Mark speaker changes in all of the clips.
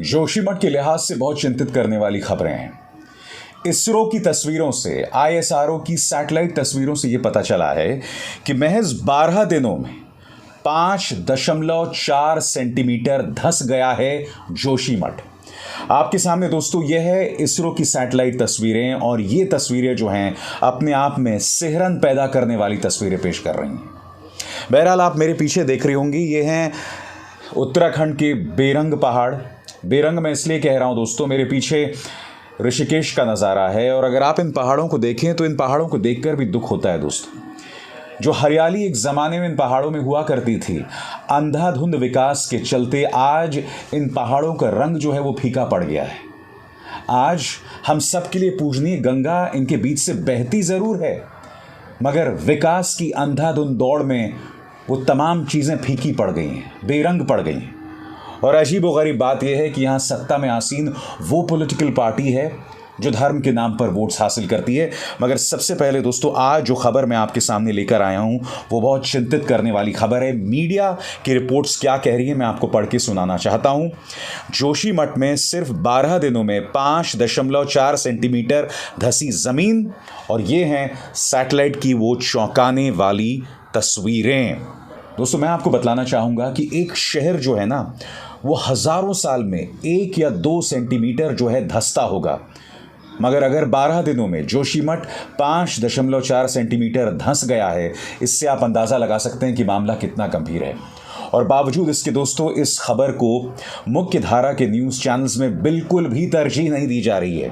Speaker 1: जोशीमठ के लिहाज से बहुत चिंतित करने वाली खबरें हैं। इसरो की तस्वीरों से, आईएसआरओ की सैटेलाइट तस्वीरों से यह पता चला है कि महज 12 दिनों में 5.4 सेंटीमीटर धंस गया है जोशीमठ। आपके सामने दोस्तों यह है इसरो की सैटेलाइट तस्वीरें, और ये तस्वीरें जो हैं अपने आप में सिहरन पैदा करने वाली तस्वीरें पेश कर रही हैं। बहरहाल आप मेरे पीछे देख रही होंगी, ये हैं उत्तराखंड के बेरंग पहाड़। बेरंग मैं इसलिए कह रहा हूं दोस्तों, मेरे पीछे ऋषिकेश का नज़ारा है, और अगर आप इन पहाड़ों को देखें तो इन पहाड़ों को देखकर भी दुख होता है दोस्तों। जो हरियाली एक ज़माने में इन पहाड़ों में हुआ करती थी, अंधाधुंध विकास के चलते आज इन पहाड़ों का रंग जो है वो फीका पड़ गया है। आज हम सब के लिए पूजनीय गंगा इनके बीच से बहती ज़रूर है, मगर विकास की अंधाधुंध दौड़ में वो तमाम चीज़ें फीकी पड़ गई हैं, बेरंग पड़ गई हैं। और अजीब व गरीब बात यह है कि यहाँ सत्ता में आसीन वो पॉलिटिकल पार्टी है जो धर्म के नाम पर वोट्स हासिल करती है। मगर सबसे पहले दोस्तों, आज जो खबर मैं आपके सामने लेकर आया हूँ वो बहुत चिंतित करने वाली खबर है। मीडिया की रिपोर्ट्स क्या कह रही है मैं आपको पढ़ के सुनाना चाहता हूँ। जोशीमठ में सिर्फ 12 दिनों में 5.4 सेंटीमीटर धंसी ज़मीन, और ये हैं सैटेलाइट की वो चौंकाने वाली तस्वीरें। दोस्तों मैं आपको बतलाना चाहूँगा कि एक शहर जो है ना, वो हज़ारों साल में 1 या 2 सेंटीमीटर जो है धंसता होगा, मगर अगर 12 दिनों में जोशीमठ 5.4 सेंटीमीटर धंस गया है, इससे आप अंदाज़ा लगा सकते हैं कि मामला कितना गंभीर है। और बावजूद इसके दोस्तों, इस खबर को मुख्य धारा के न्यूज़ चैनल्स में बिल्कुल भी तरजीह नहीं दी जा रही है।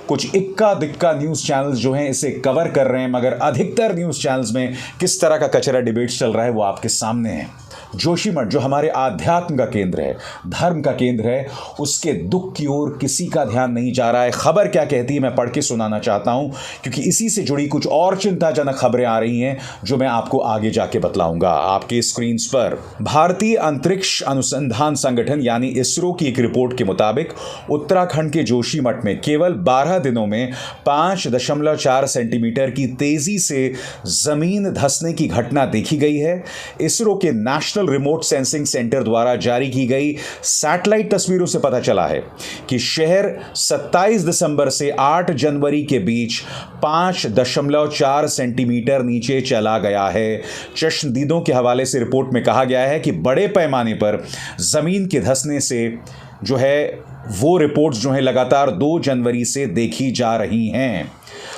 Speaker 1: कुछ इक्का दिक्का न्यूज़ चैनल्स जो हैं इसे कवर कर रहे हैं, मगर अधिकतर न्यूज़ चैनल्स में किस तरह का कचरा डिबेट्स चल रहा है वो आपके सामने है। जोशीमठ जो हमारे आध्यात्म का केंद्र है, धर्म का केंद्र है, उसके दुख की ओर किसी का ध्यान नहीं जा रहा है। खबर क्या कहती है मैं पढ़ के सुनाना चाहता हूं, क्योंकि इसी से जुड़ी कुछ और चिंताजनक खबरें आ रही हैं जो मैं आपको आगे जाके बतलाऊंगा आपके स्क्रीन पर। भारतीय अंतरिक्ष अनुसंधान संगठन यानी इसरो की एक रिपोर्ट के मुताबिक उत्तराखंड के जोशीमठ में केवल 12 दिनों में 5.4 सेंटीमीटर की तेजी से जमीन धंसने की घटना देखी गई है। इसरो के नेशनल रिमोट सेंसिंग सेंटर द्वारा जारी की गई सैटेलाइट तस्वीरों से पता चला है कि शहर 27 दिसंबर से 8 जनवरी के बीच 5.4 सेंटीमीटर नीचे चला गया है। चश्मदीदों के हवाले से रिपोर्ट में कहा गया है कि बड़े पैमाने पर जमीन के धंसने से जो है वो रिपोर्ट्स जो है लगातार 2 जनवरी से देखी जा रही हैं।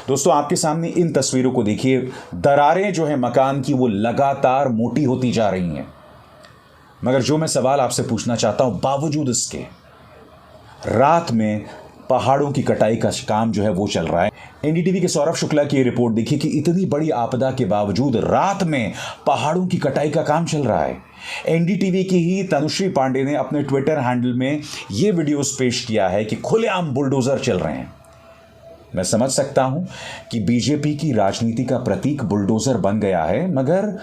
Speaker 1: दोस्तों आपके सामने इन तस्वीरों को देखिए, दरारें जो है मकान की वो लगातार मोटी होती जा रही हैं। मगर जो मैं सवाल आपसे पूछना चाहता हूं, बावजूद इसके रात में पहाड़ों की कटाई का काम जो है वो चल रहा है। एनडीटीवी के सौरभ शुक्ला की रिपोर्ट देखिए कि इतनी बड़ी आपदा के बावजूद रात में पहाड़ों की कटाई का काम चल रहा है। एनडीटीवी की ही तनुश्री पांडे ने अपने ट्विटर हैंडल में ये वीडियोस पेश किया है कि खुलेआम बुलडोजर चल रहे हैं। मैं समझ सकता हूं कि बीजेपी की राजनीति का प्रतीक बुलडोजर बन गया है, मगर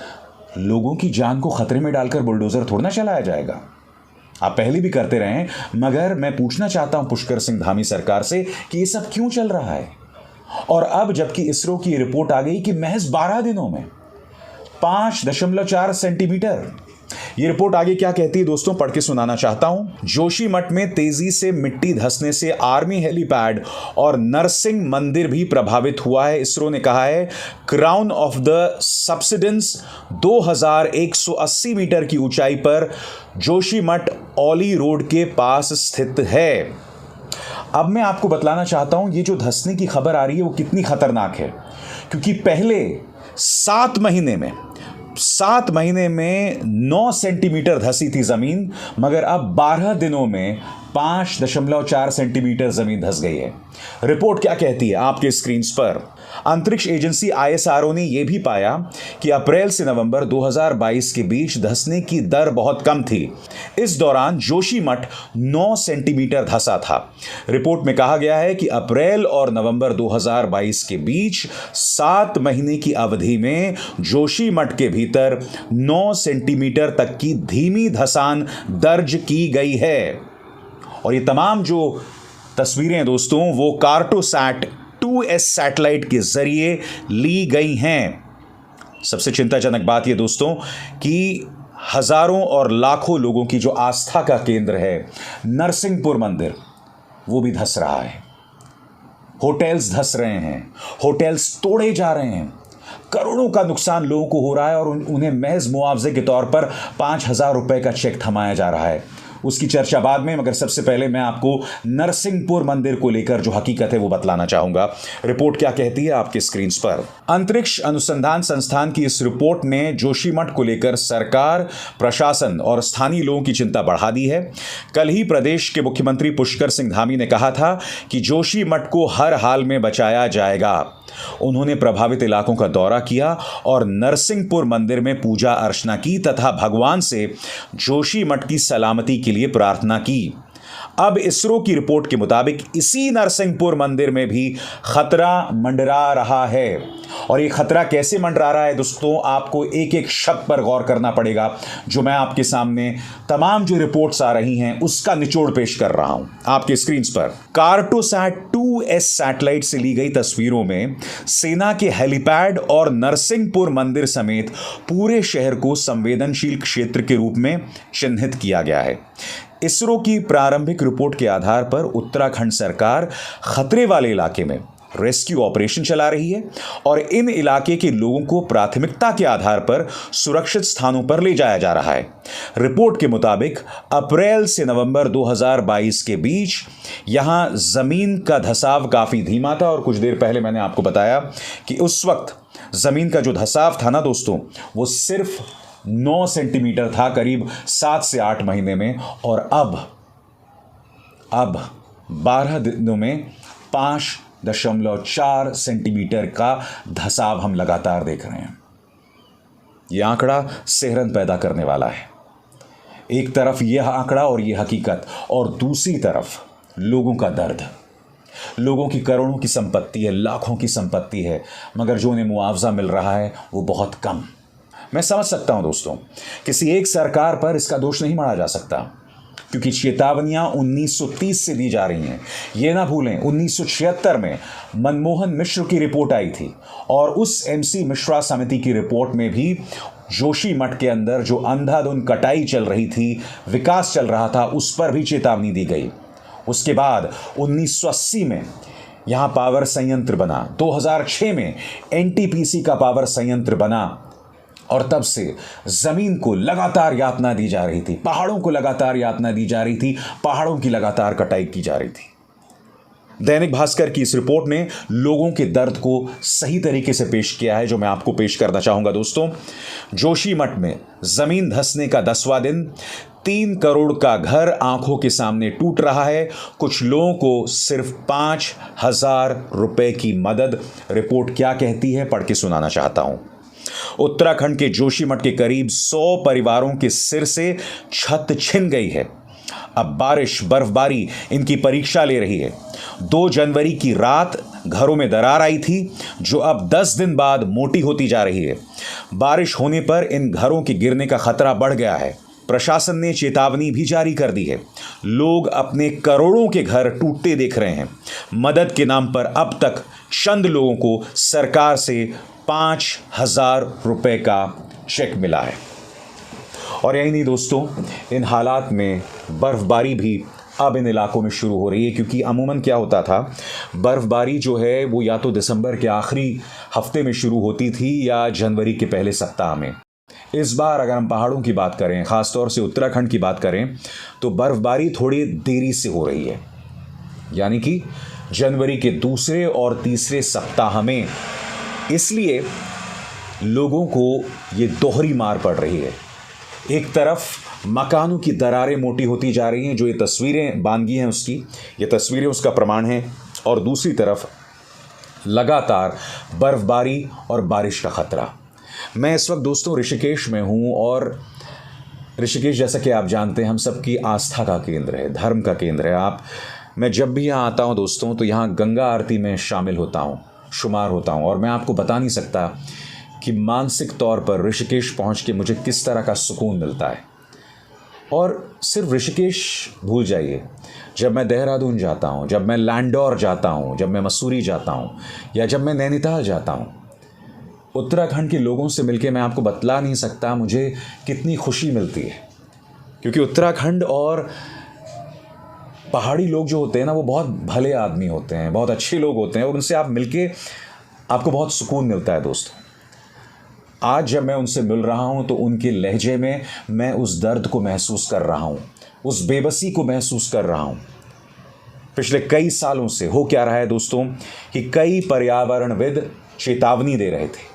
Speaker 1: लोगों की जान को खतरे में डालकर बुलडोजर थोड़ा ना चलाया जाएगा। आप पहले भी करते रहे हैं, मगर मैं पूछना चाहता हूं पुष्कर सिंह धामी सरकार से कि ये सब क्यों चल रहा है। और अब जबकि इसरो की रिपोर्ट आ गई कि महज 12 दिनों में 5.4 सेंटीमीटर, ये रिपोर्ट आगे क्या कहती है दोस्तों पढ़ के सुनाना चाहता हूं। जोशीमठ में तेजी से मिट्टी धंसने से आर्मी हेलीपैड और नरसिंह मंदिर भी प्रभावित हुआ है। इसरो ने कहा है crown of the subsidence 2180 metre की ऊंचाई पर जोशीमठ औली रोड के पास स्थित है। अब मैं आपको बतलाना चाहता हूं ये जो धंसने की खबर आ रही है वो कितनी खतरनाक है, क्योंकि पहले 7 महीने में 9 सेंटीमीटर धंसी थी जमीन, मगर अब 12 दिनों में 5.4 सेंटीमीटर जमीन धंस गई है। रिपोर्ट क्या कहती है आपके स्क्रीन पर। अंतरिक्ष एजेंसी आईएसआरओ ने यह भी पाया कि अप्रैल से नवंबर 2022 के बीच धंसने की दर बहुत कम थी। इस दौरान जोशीमठ 9 सेंटीमीटर धंसा था। रिपोर्ट में कहा गया है कि अप्रैल और नवंबर 2022 के बीच 7 महीने की अवधि में जोशीमठ के भीतर 9 सेंटीमीटर तक की धीमी धंसान दर्ज की गई है। और ये तमाम जो तस्वीरें हैं दोस्तों वो कार्टोसैट 2S सैटेलाइट के जरिए ली गई हैं। सबसे चिंताजनक बात ये दोस्तों कि हजारों और लाखों लोगों की जो आस्था का केंद्र है नरसिंहपुर मंदिर, वो भी धंस रहा है। होटल्स धंस रहे हैं, होटल्स तोड़े जा रहे हैं, करोड़ों का नुकसान लोगों को हो रहा है और उन्हें महज मुआवजे के तौर पर 5,000 रुपए का चेक थमाया जा रहा है। उसकी चर्चा बाद में, मगर सबसे पहले मैं आपको नरसिंहपुर मंदिर को लेकर जो हकीकत है वो बतलाना चाहूंगा। रिपोर्ट क्या कहती है आपके स्क्रीन पर। अंतरिक्ष अनुसंधान संस्थान की इस रिपोर्ट ने जोशीमठ को लेकर सरकार, प्रशासन और स्थानीय लोगों की चिंता बढ़ा दी है। कल ही प्रदेश के मुख्यमंत्री पुष्कर सिंह धामी ने कहा था कि जोशीमठ को हर हाल में बचाया जाएगा। उन्होंने प्रभावित इलाकों का दौरा किया और नरसिंहपुर मंदिर में पूजा अर्चना की तथा भगवान से जोशीमठ की सलामती के लिए प्रार्थना की। अब इसरो की रिपोर्ट के मुताबिक इसी नरसिंहपुर मंदिर में भी खतरा मंडरा रहा है। और ये खतरा कैसे मंडरा रहा है दोस्तों, आपको एक एक शब्द पर गौर करना पड़ेगा। जो मैं आपके सामने तमाम जो रिपोर्ट्स आ रही हैं उसका निचोड़ पेश कर रहा हूं आपके स्क्रीन पर। कार्टोसैट 2S सैटेलाइट से ली गई तस्वीरों में सेना के हेलीपैड और नरसिंहपुर मंदिर समेत पूरे शहर को संवेदनशील क्षेत्र के रूप में चिन्हित किया गया है। इसरो की प्रारंभिक रिपोर्ट के आधार पर उत्तराखंड सरकार खतरे वाले इलाके में रेस्क्यू ऑपरेशन चला रही है और इन इलाके के लोगों को प्राथमिकता के आधार पर सुरक्षित स्थानों पर ले जाया जा रहा है। रिपोर्ट के मुताबिक अप्रैल से नवंबर 2022 के बीच यहां जमीन का धंसाव काफी धीमा था और कुछ देर पहले मैंने आपको बताया कि उस वक्त जमीन का जो धंसाव था ना दोस्तों, वो सिर्फ 9 सेंटीमीटर था करीब 7 से 8 महीने में, और अब 12 दिनों में 5.4 सेंटीमीटर का धंसाव हम लगातार देख रहे हैं। यह आंकड़ा सिहरन पैदा करने वाला है। एक तरफ यह आंकड़ा और यह हकीकत, और दूसरी तरफ लोगों का दर्द। लोगों की करोड़ों की संपत्ति है, लाखों की संपत्ति है, मगर जो उन्हें मुआवजा मिल रहा है वो बहुत कम। मैं समझ सकता हूं दोस्तों, किसी एक सरकार पर इसका दोष नहीं मढ़ा जा सकता, क्योंकि चेतावनियां 1930 से दी जा रही हैं। ये ना भूलें 1976 में मनमोहन मिश्र की रिपोर्ट आई थी और उस MC मिश्रा समिति की रिपोर्ट में भी जोशीमठ के अंदर जो अंधाधुंध कटाई चल रही थी, विकास चल रहा था, उस पर भी चेतावनी दी गई। उसके बाद 1980 में यहां पावर संयंत्र बना, 2006 में NTPC का पावर संयंत्र बना, और तब से जमीन को लगातार यातना दी जा रही थी, पहाड़ों को लगातार यातना दी जा रही थी, पहाड़ों की लगातार कटाई की जा रही थी। दैनिक भास्कर की इस रिपोर्ट ने लोगों के दर्द को सही तरीके से पेश किया है, जो मैं आपको पेश करना चाहूंगा दोस्तों। जोशीमठ में जमीन धंसने का 10वां दिन, 3 करोड़ का घर आंखों के सामने टूट रहा है। कुछ लोगों को सिर्फ 5,000 रुपए की मदद। रिपोर्ट क्या कहती है पढ़ के सुनाना चाहता हूं। उत्तराखंड के जोशीमठ के करीब 100 परिवारों के सिर से छत छिन गई है। अब बारिश, बर्फबारी इनकी परीक्षा ले रही है। 2 जनवरी की रात घरों में दरार आई थी, जो अब 10 दिन बाद मोटी होती जा रही है। बारिश होने पर इन घरों के गिरने का खतरा बढ़ गया है। प्रशासन ने चेतावनी भी जारी कर दी है। लोग अपने करोड़ों के घर टूटते देख रहे हैं। मदद के नाम पर अब तक चंद लोगों को सरकार से 5,000 रुपए का चेक मिला है। और यही नहीं दोस्तों, इन हालात में बर्फबारी भी अब इन इलाकों में शुरू हो रही है, क्योंकि अमूमन क्या होता था, बर्फबारी जो है वो या तो दिसंबर के आखिरी हफ्ते में शुरू होती थी या जनवरी के पहले सप्ताह में। इस बार अगर हम पहाड़ों की बात करें, ख़ासतौर से उत्तराखंड की बात करें, तो बर्फबारी थोड़ी देरी से हो रही है, यानी कि जनवरी के दूसरे और तीसरे सप्ताह में। इसलिए लोगों को ये दोहरी मार पड़ रही है। एक तरफ मकानों की दरारें मोटी होती जा रही हैं, जो ये तस्वीरें बानगी हैं उसकी, ये तस्वीरें उसका प्रमाण हैं, और दूसरी तरफ लगातार बर्फबारी और बारिश का खतरा। मैं इस वक्त दोस्तों ऋषिकेश में हूँ, और ऋषिकेश जैसा कि आप जानते हैं हम सबकी आस्था का केंद्र है, धर्म का केंद्र है। मैं जब भी यहाँ आता हूँ दोस्तों, तो यहाँ गंगा आरती में शामिल होता हूँ, शुमार होता हूँ, और मैं आपको बता नहीं सकता कि मानसिक तौर पर ऋषिकेश पहुँच के मुझे किस तरह का सुकून मिलता है। और सिर्फ ऋषिकेश भूल जाइए, जब मैं देहरादून जाता हूँ, जब मैं लैंडौर जाता हूँ, जब मैं मसूरी जाता हूँ, या जब मैं नैनीताल जाता हूँ, उत्तराखंड के लोगों से मिलके मैं आपको बतला नहीं सकता मुझे कितनी खुशी मिलती है, क्योंकि उत्तराखंड और पहाड़ी लोग जो होते हैं ना, वो बहुत भले आदमी होते हैं, बहुत अच्छे लोग होते हैं, और उनसे आप मिलके आपको बहुत सुकून मिलता है दोस्तों। आज जब मैं उनसे मिल रहा हूं तो उनके लहजे में मैं उस दर्द को महसूस कर रहा हूं, उस बेबसी को महसूस कर रहा हूं। पिछले कई सालों से हो क्या रहा है दोस्तों कि कई पर्यावरणविद चेतावनी दे रहे थे,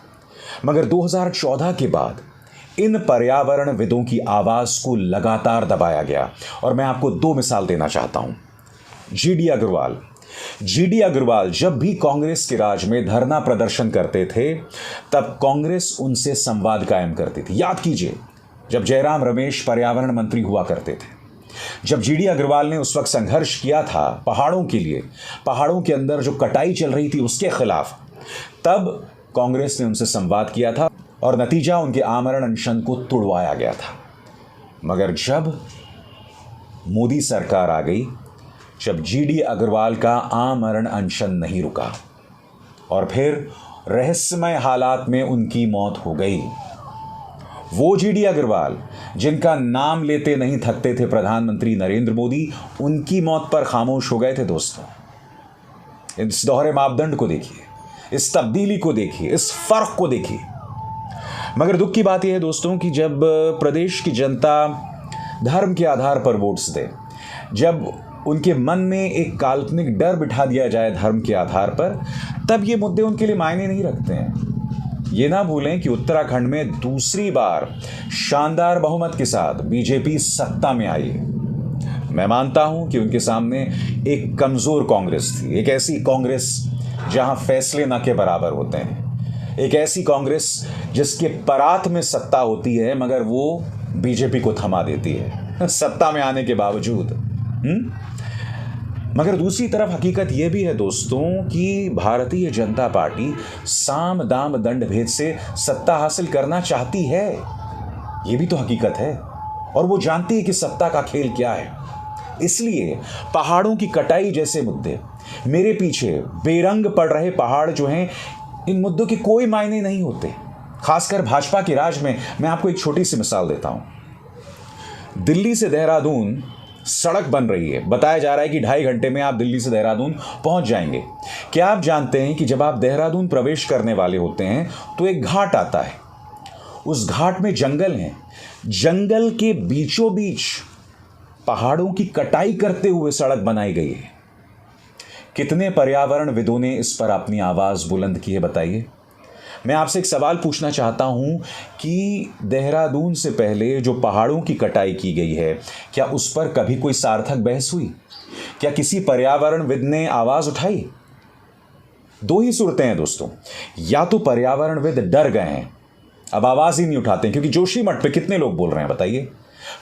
Speaker 1: मगर 2014 के बाद इन पर्यावरणविदों की आवाज को लगातार दबाया गया। और मैं आपको 2 मिसाल देना चाहता हूं। जीडी अग्रवाल जब भी कांग्रेस के राज में धरना प्रदर्शन करते थे, तब कांग्रेस उनसे संवाद कायम करती थी। याद कीजिए, जब जयराम रमेश पर्यावरण मंत्री हुआ करते थे, जब जीडी अग्रवाल ने उस वक्त संघर्ष किया था पहाड़ों के लिए, पहाड़ों के अंदर जो कटाई चल रही थी उसके खिलाफ, तब कांग्रेस ने उनसे संवाद किया था और नतीजा उनके आमरण अनशन को तुड़वाया गया था। मगर जब मोदी सरकार आ गई, जब जीडी अग्रवाल का आमरण अनशन नहीं रुका और फिर रहस्यमय हालात में उनकी मौत हो गई। वो जीडी अग्रवाल जिनका नाम लेते नहीं थकते थे प्रधानमंत्री नरेंद्र मोदी, उनकी मौत पर खामोश हो गए थे दोस्तों। इस दोहरे मापदंड को देखिए, इस तब्दीली को देखिए, इस फर्क को देखिए। मगर दुख की बात यह है दोस्तों कि जब प्रदेश की जनता धर्म के आधार पर वोट्स दे, जब उनके मन में एक काल्पनिक डर बिठा दिया जाए धर्म के आधार पर, तब ये मुद्दे उनके लिए मायने नहीं रखते हैं। ये ना भूलें कि उत्तराखंड में दूसरी बार शानदार बहुमत के साथ बीजेपी सत्ता में आई। मैं मानता हूं कि उनके सामने एक कमजोर कांग्रेस थी, एक ऐसी कांग्रेस जहां फैसले न के बराबर होते हैं, एक ऐसी कांग्रेस जिसके परात में सत्ता होती है मगर वो बीजेपी को थमा देती है सत्ता में आने के बावजूद। मगर दूसरी तरफ हकीकत यह भी है दोस्तों कि भारतीय जनता पार्टी साम दाम दंड भेद से सत्ता हासिल करना चाहती है। यह भी तो हकीकत है, और वो जानती है कि सत्ता का खेल क्या है। इसलिए पहाड़ों की कटाई जैसे मुद्दे, मेरे पीछे बेरंग पड़ रहे पहाड़ जो हैं, इन मुद्दों के कोई मायने नहीं होते। खासकर भाजपा के राज में मैं आपको एक छोटी सी मिसाल देता हूं। दिल्ली से देहरादून सड़क बन रही है, बताया जा रहा है कि 2.5 घंटे में आप दिल्ली से देहरादून पहुंच जाएंगे। क्या आप जानते हैं कि जब आप देहरादून प्रवेश करने वाले होते हैं तो एक घाट आता है, उस घाट में जंगल है, जंगल के बीचों बीच पहाड़ों की कटाई करते हुए सड़क बनाई गई है। कितने पर्यावरणविदों ने इस पर अपनी आवाज बुलंद की है बताइए। मैं आपसे एक सवाल पूछना चाहता हूं कि देहरादून से पहले जो पहाड़ों की कटाई की गई है, क्या उस पर कभी कोई सार्थक बहस हुई? क्या किसी पर्यावरणविद ने आवाज उठाई? 2 ही सूरतें हैं दोस्तों, या तो पर्यावरणविद डर गए हैं, अब आवाज ही नहीं उठाते, क्योंकि जोशीमठ पे कितने लोग बोल रहे हैं बताइए।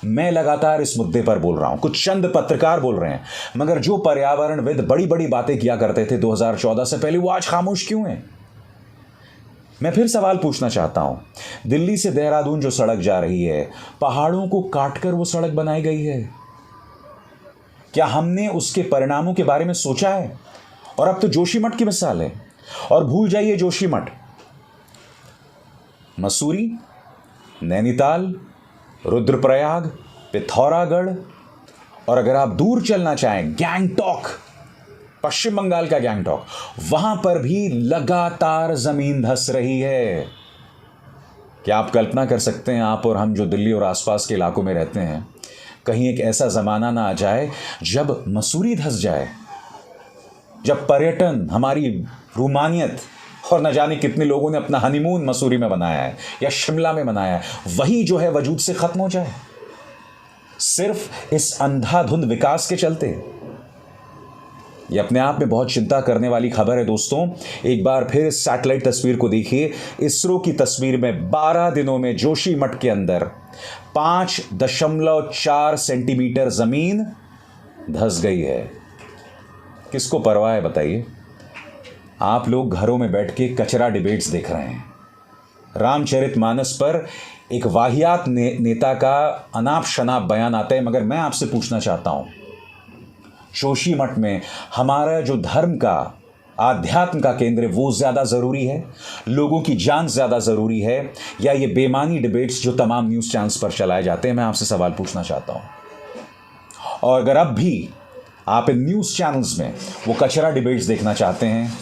Speaker 1: मैं लगातार इस मुद्दे पर बोल रहा हूं, कुछ चंद पत्रकार बोल रहे हैं, मगर जो पर्यावरणविद बड़ी बड़ी बातें किया करते थे 2014 से पहले, वो आज खामोश क्यों हैं? मैं फिर सवाल पूछना चाहता हूं, दिल्ली से देहरादून जो सड़क जा रही है, पहाड़ों को काटकर वो सड़क बनाई गई है। क्या हमने उसके परिणामों के बारे में सोचा है? और अब तो जोशीमठ की मिसाल है, और भूल जाइए जोशीमठ, मसूरी, नैनीताल, रुद्रप्रयाग, पिथौरागढ़, और अगर आप दूर चलना चाहें गैंगटॉक, पश्चिम बंगाल का गैंगटॉक, वहां पर भी लगातार जमीन धंस रही है। क्या आप कल्पना कर सकते हैं, आप और हम जो दिल्ली और आसपास के इलाकों में रहते हैं, कहीं एक ऐसा जमाना ना आ जाए जब मसूरी धंस जाए, जब पर्यटन, हमारी रूमानियत, और न जाने कितने लोगों ने अपना हनीमून मसूरी में बनाया है या शिमला में बनाया है, वही जो है वजूद से खत्म हो जाए, सिर्फ इस अंधाधुंध विकास के चलते। यह अपने आप में बहुत चिंता करने वाली खबर है दोस्तों। एक बार फिर इस सैटेलाइट तस्वीर को देखिए। इसरो की तस्वीर में 12 दिनों में जोशीमठ के अंदर 5.4 सेंटीमीटर जमीन धंस गई है। किसको परवाह है बताइए? आप लोग घरों में बैठ के कचरा डिबेट्स देख रहे हैं। रामचरितमानस पर एक वाहियात नेता का अनाप शनाप बयान आता है, मगर मैं आपसे पूछना चाहता हूं, जोशीमठ में हमारा जो धर्म का आध्यात्म का केंद्र वो ज्यादा जरूरी है, लोगों की जान ज्यादा जरूरी है, या ये बेमानी डिबेट्स जो तमाम न्यूज चैनल्स पर चलाए जाते हैं? मैं आपसे सवाल पूछना चाहता हूं। और अगर अब भी आप इन न्यूज चैनल्स में वो कचरा डिबेट्स देखना चाहते हैं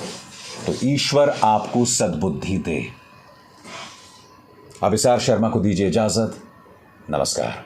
Speaker 1: तो ईश्वर आपको सद्बुद्धि दे। अभिसार शर्मा को दीजिए इजाजत। नमस्कार।